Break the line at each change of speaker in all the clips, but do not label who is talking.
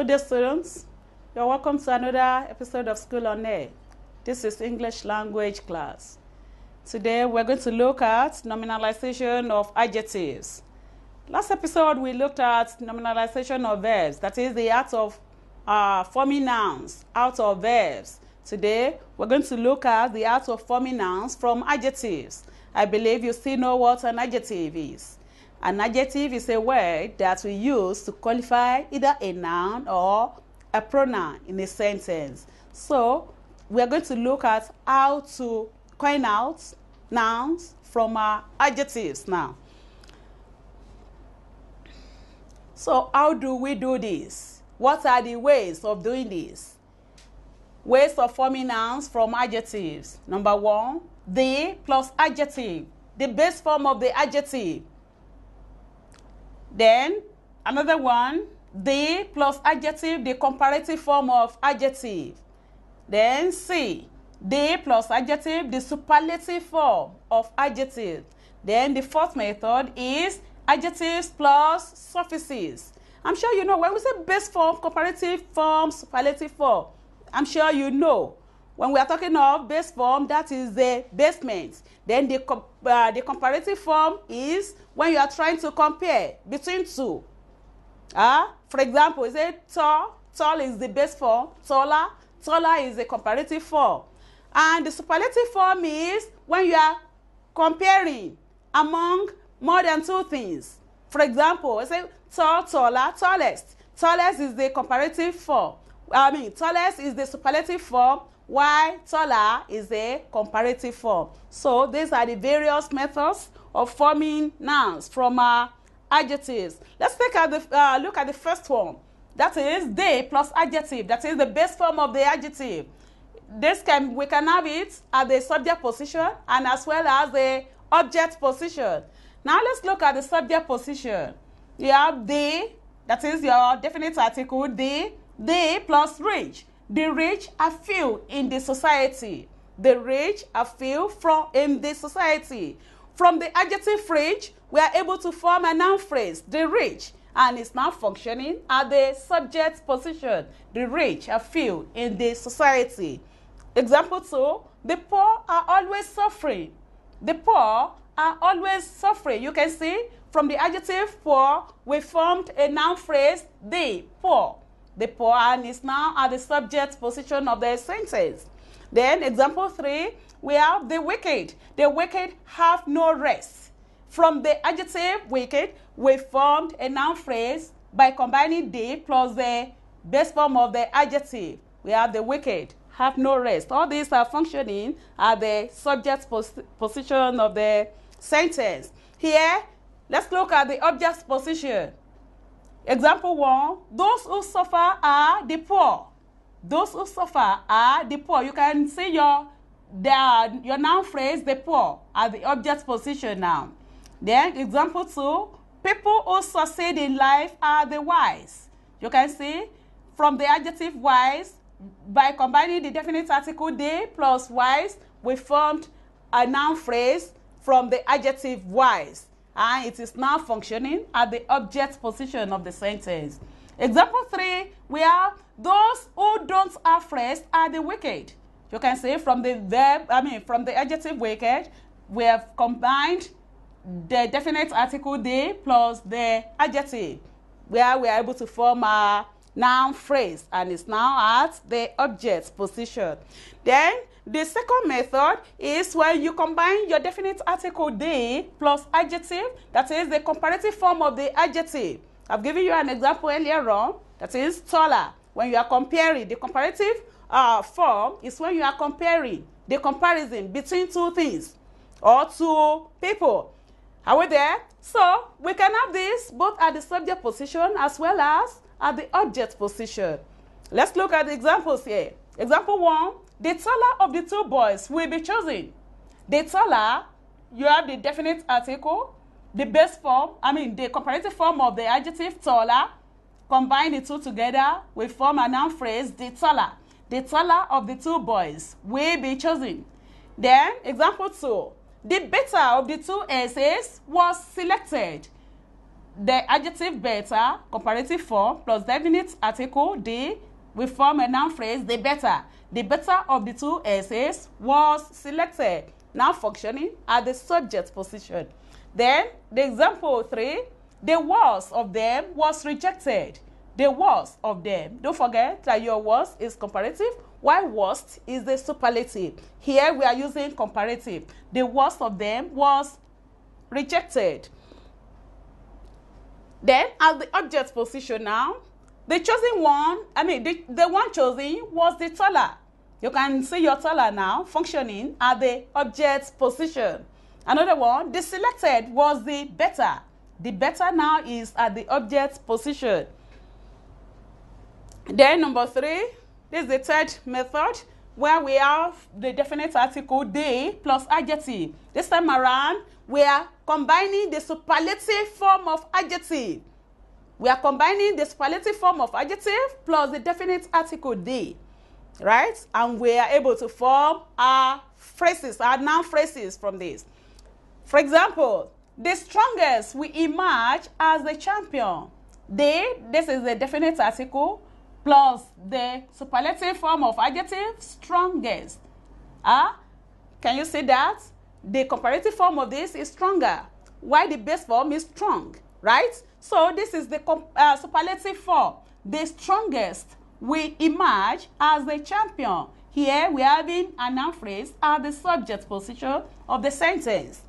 Good day, students. You're welcome to another episode of School on Air. This is English language class. Today, we're going to look at nominalization of adjectives. Last episode, we looked at nominalization of verbs, that is the act of forming nouns out of verbs. Today, we're going to look at the act of forming nouns from adjectives. I believe you still know what an adjective is. An adjective is a word that we use to qualify either a noun or a pronoun in a sentence. So, we are going to look at how to coin out nouns from our adjectives now. So, how do we do this? What are the ways of doing this? Ways of forming nouns from adjectives. Number one, the plus adjective, the base form of the adjective. Then, another one, the plus adjective, the comparative form of adjective. Then C, the plus adjective, the superlative form of adjective. Then the fourth method is adjectives plus suffixes. I'm sure you know when we say base form, comparative form, superlative form, I'm sure you know. When we are talking of base form, that is the basement. Then the comparative form is when you are trying to compare between two. For example, is it tall? Tall is the base form. Taller is the comparative form. And the superlative form is when you are comparing among more than two things. For example, say tall, taller, tallest. Tallest is the comparative form. Tallest is the superlative form, while taller is the comparative form. So these are the various methods of forming nouns from our adjectives. Let's take a look at the first one. That is the plus adjective. That is the base form of the adjective. We can have it at the subject position and as well as the object position. Now let's look at the subject position. You have the, that is your definite article, the plus rich. The rich are few in the society. The rich are few in the society. From the adjective rich, we are able to form a noun phrase, the rich, and it's now functioning at the subject position. The rich are few in the society. Example 2, the poor are always suffering. The poor are always suffering. You can see from the adjective poor, we formed a noun phrase, the poor. The poor, and is now at the subject position of the sentence. Then, example 3, we have the wicked. The wicked have no rest. From the adjective wicked, we formed a noun phrase by combining the plus the base form of the adjective. We have the wicked have no rest. All these are functioning at the subject position of the sentence. Here, let's look at the object position. Example 1, those who suffer are the poor. Those who suffer are the poor. You can see your noun phrase, the poor, at the object position now. Then, example 2, people who succeed in life are the wise. You can see from the adjective wise, by combining the definite article the plus wise, we formed a noun phrase from the adjective wise. And it is now functioning at the object position of the sentence. Example 3, we have those who don't have rest are the wicked. You can say from the from the adjective wicked, we have combined the definite article the plus the adjective, where we are able to form a noun phrase, and it's now at the object position. Then, the second method is when you combine your definite article the plus adjective, that is the comparative form of the adjective. I've given you an example earlier on, that is taller. When you are comparing, the comparative form is when you are comparing, the comparison between two things or two people. Are we there? So, we can have this both at the subject position as well as at the object position. Let's look at the examples here. Example 1, the taller of the two boys will be chosen. The taller, you have the definite article, the base form, the comparative form of the adjective taller. Combine the two together, we form a noun phrase, the taller. The taller of the two boys will be chosen. Then, example 2, the better of the two essays was selected. the adjective better, comparative form, plus definite article, the, we form a noun phrase, the better. The better of the two essays was selected, now functioning at the subject position. Then, the example 3, the worst of them was rejected. The worst of them. Don't forget that your worst is comparative, while worst is the superlative. Here we are using comparative. The worst of them was rejected. Then, at the object position now, the chosen one, the one chosen was the taller. You can see your taller now functioning at the object position. Another one, the selected was the better. The better now is at the object position. Then number 3, this is the third method where we have the definite article the plus adjective. This time around, we are combining the superlative form of adjective. We are combining the superlative form of adjective plus the definite article the, right? And we are able to form our phrases, our noun phrases from this. For example, the strongest will emerge as the champion. This is the definite article plus the superlative form of adjective, strongest. Can you see that? The comparative form of this is stronger, while the base form is strong, right? So this is the superlative form. The strongest will emerge as the champion. Here we are having a noun phrase at the subject position of the sentence.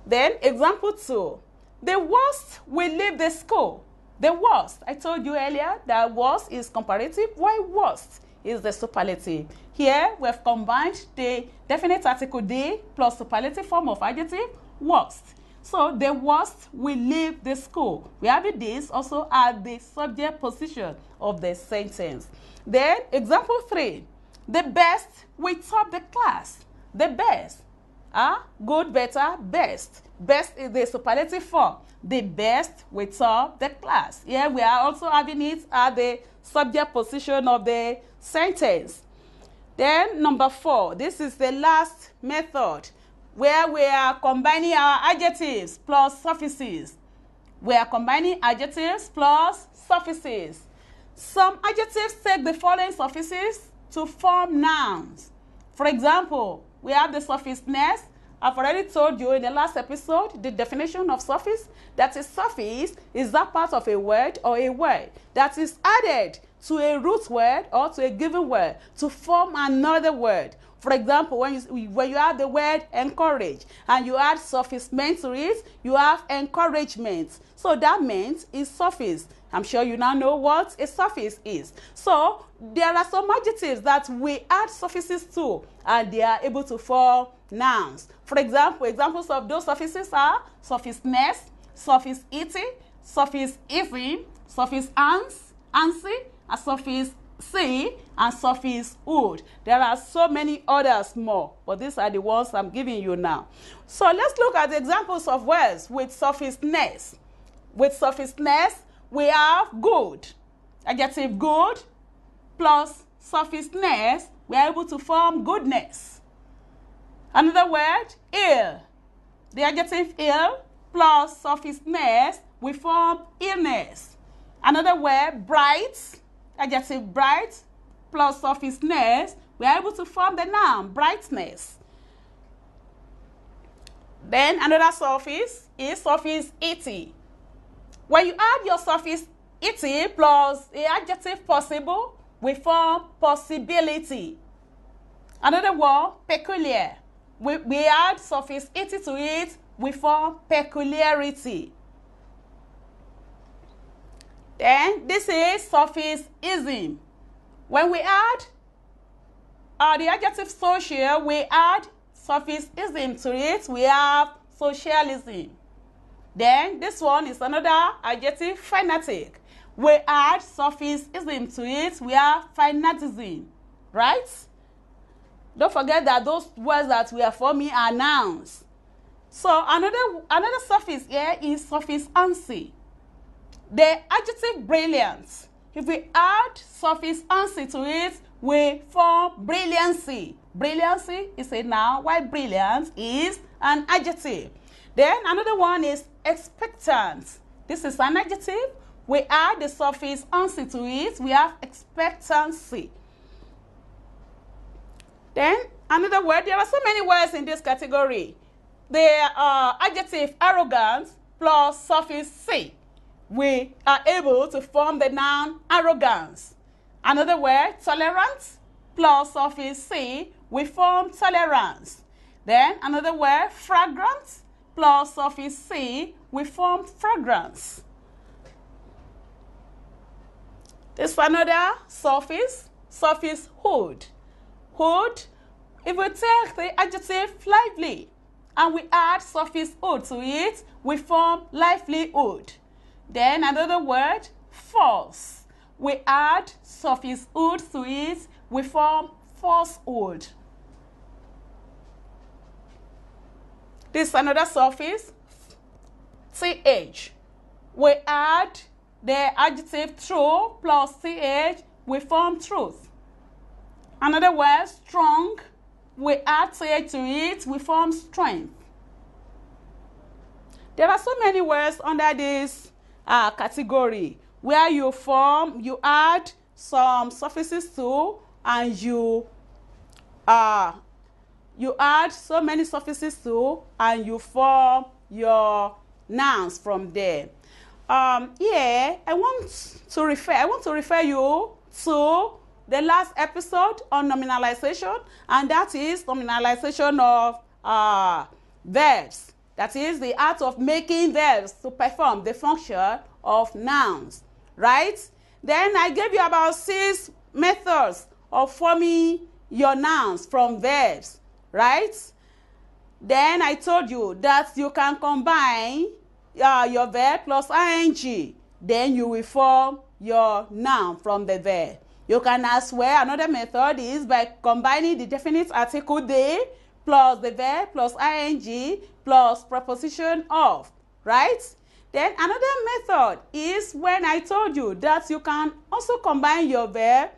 Then example 2, the worst will leave the school. The worst, I told you earlier that worst is comparative, while worst is the superlative. Here we have combined the definite article the plus superlative form of adjective, worst. So the worst will leave the school. We have this also at the subject position of the sentence. Then example 3, the best will top the class. The best. Good, better, best. Best is the superlative form. The best will top the class. Here we are also having it at the subject position of the sentence. Then number 4, this is the last method where we are combining our adjectives plus suffixes. We are combining adjectives plus suffixes. Some adjectives take the following suffixes to form nouns. For example, we have the suffix ness. I've already told you in the last episode the definition of suffix. That a suffix is that part of a word or a word that is added to a root word or to a given word to form another word. For example, when you have the word encourage and you add suffix meant to it, you have encouragement. So that meant is suffix. I'm sure you now know what a suffix is. So there are some adjectives that we add suffixes to and they are able to form nouns. For example, examples of those suffixes are suffix ness, suffix ity, suffix ify, suffix ans, ansy, a suffix see, and suffix would. There are so many others more, but these are the ones I'm giving you now. So let's look at the examples of words with suffix ness. With suffix ness, we have good. Adjective good plus suffix ness, we are able to form goodness. Another word, ill. The adjective ill plus suffix ness, we form illness. Another word, bright. Adjective bright plus suffix ness, we are able to form the noun brightness. Then another suffix is suffix ity. When you add your suffix ity plus the adjective possible, we form possibility. Another word, peculiar. We add suffix ity to it, we form peculiarity. Then this is suffix ism. When we add the adjective social, we add suffix ism to it, we have socialism. Then this one is another adjective, fanatic. We add suffix ism to it, we have fanatism, right? Don't forget that those words that we are forming are nouns. So another suffix here is suffix ansy. The adjective brilliant, if we add suffix ansy to it, we form brilliancy. Brilliancy is a noun, while brilliant is an adjective. Then another one is expectant. This is an adjective. We add the suffix "ancy" to it. We have expectancy. Then another word, there are so many words in this category. The adjective arrogant plus suffix "c." We are able to form the noun arrogance. Another word, tolerant plus suffix "c." We form tolerance. Then another word, fragrant plus suffix "c." We form fragrance. This is another suffix hood. Hood, if we take the adjective lively and we add suffix "ood" to it, we form livelihood. Then another word, false. We add suffix "ood" to it, we form falsehood. This is another suffix, th. We add the adjective true plus th, we form truth. Another word, strong. We add th to it, we form strength. There are so many words under this category where you add some suffixes to, and you add so many suffixes to, and you form your nouns from there. Here I want to refer you to the last episode on nominalization, and that is nominalization of verbs. That is the art of making verbs to perform the function of nouns, right? Then I gave you about 6 methods of forming your nouns from verbs, right? Then I told you that you can combine your verb plus ing. Then you will form your noun from the verb. You can as well, another method is by combining the definite article "de" plus the verb plus ing plus preposition "of," right? Then another method is when I told you that you can also combine your verb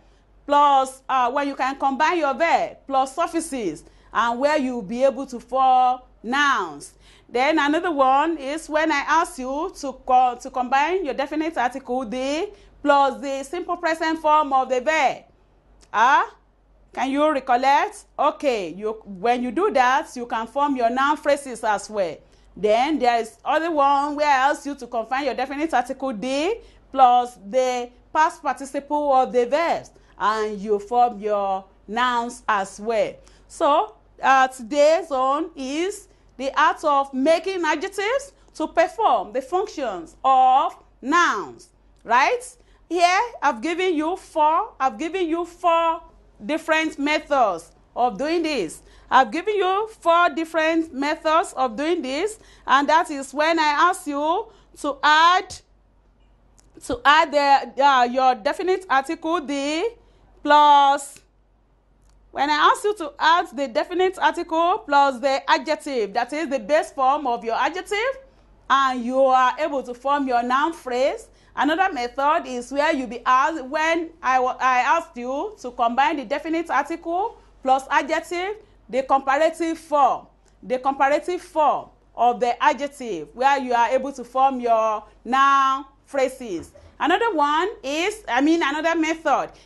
plus, when you can combine your verb plus suffixes, and where you'll be able to form nouns. Then another one is when I ask you to combine your definite article "de" plus the simple present form of the verb. Can you recollect? Okay, when you do that, you can form your noun phrases as well. Then there is other one where I ask you to combine your definite article "de" plus the past participle of the verbs, and you form your nouns as well. So today's one is the art of making adjectives to perform the functions of nouns, right? Here I've given you four different methods of doing this. I've given you 4 different methods of doing this, and that is when I ask you to add your definite article "de" plus, when I ask you to add the definite article plus the adjective, that is the base form of your adjective, and you are able to form your noun phrase. Another method is where you be asked, when I asked you to combine the definite article plus adjective, the comparative form of the adjective, where you are able to form your noun phrases. Another method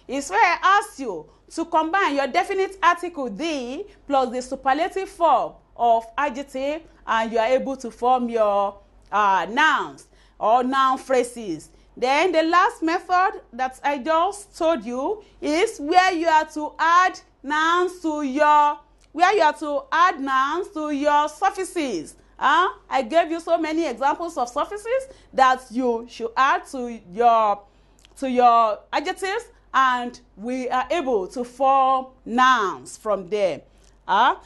is where I ask you to combine your definite article "de" plus the superlative form of adjective, and you are able to form your nouns or noun phrases. Then the last method that I just told you is where you are to add nouns to your suffixes. I gave you so many examples of suffixes that you should add to your adjectives, and we are able to form nouns from there.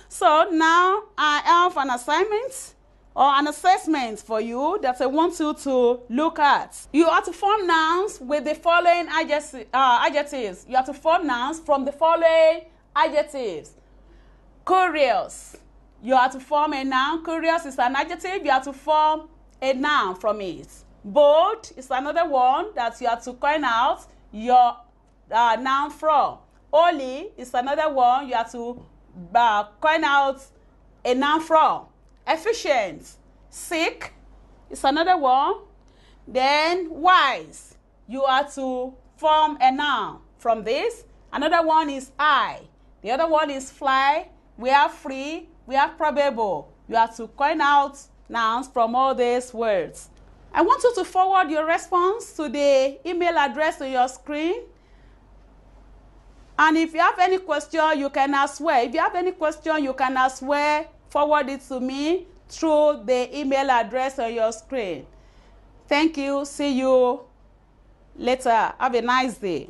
So now I have an assignment or an assessment for you that I want you to look at. You are to form nouns with the following adjectives. You have to form nouns from the following adjectives. Curious. You have to form a noun. Curious is an adjective. You have to form a noun from it. Bold is another one that you have to coin out your noun from. Holy is another one you have to coin out a noun from. Efficient. Sick is another one. Then wise, you are to form a noun from this. Another one is I. The other one is fly. We have free. We have probable. You have to coin out nouns from all these words. I want you to forward your response to the email address on your screen. And if you have any question, you can as well. If you have any question, you can as well forward it to me through the email address on your screen. Thank you. See you later. Have a nice day.